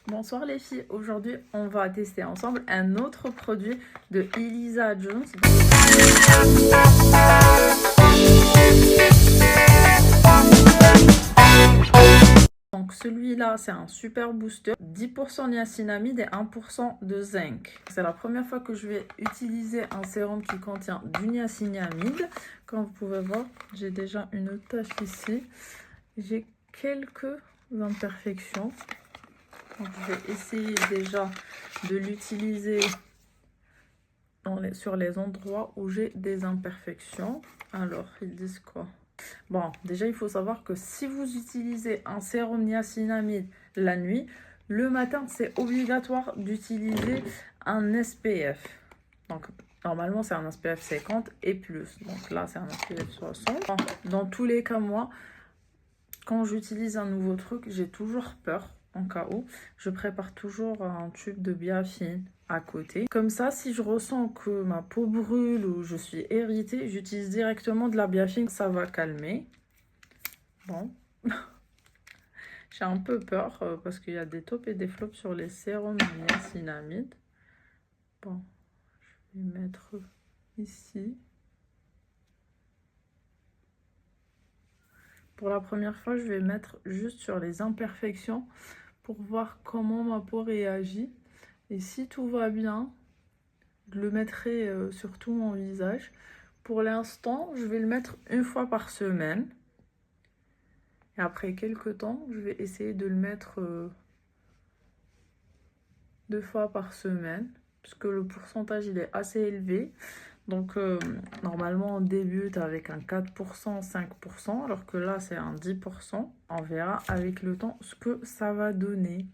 Bonsoir les filles, aujourd'hui on va tester ensemble un autre produit de Elisa Jones. Donc celui-là c'est un super booster, 10% niacinamide et 1% de zinc. C'est la première fois que je vais utiliser un sérum qui contient du niacinamide. Comme vous pouvez voir, j'ai déjà une tache ici. J'ai quelques imperfections. Donc, je vais essayer déjà de l'utiliser sur les endroits où j'ai des imperfections. Alors, ils disent quoi? Bon, déjà, il faut savoir que si vous utilisez un sérum niacinamide la nuit, le matin, c'est obligatoire d'utiliser un SPF. Donc, normalement, c'est un SPF 50 et plus. Donc là, c'est un SPF 60. Bon, dans tous les cas, moi, quand j'utilise un nouveau truc, j'ai toujours peur. En cas où, je prépare toujours un tube de biafine à côté. Comme ça, si je ressens que ma peau brûle ou je suis irritée, j'utilise directement de la biafine, ça va calmer. Bon, j'ai un peu peur parce qu'il y a des tops et des flops sur les sérums niacinamide. Bon, je vais mettre ici. Pour la première fois, je vais mettre juste sur les imperfections pour voir comment ma peau réagit. Et si tout va bien, je le mettrai sur tout mon visage. Pour l'instant, je vais le mettre une fois par semaine. Et après quelques temps, je vais essayer de le mettre 2 fois par semaine. Parce que le pourcentage, il est assez élevé. Donc, normalement, on débute avec un 4%, 5%. Alors que là, c'est un 10%. On verra avec le temps ce que ça va donner.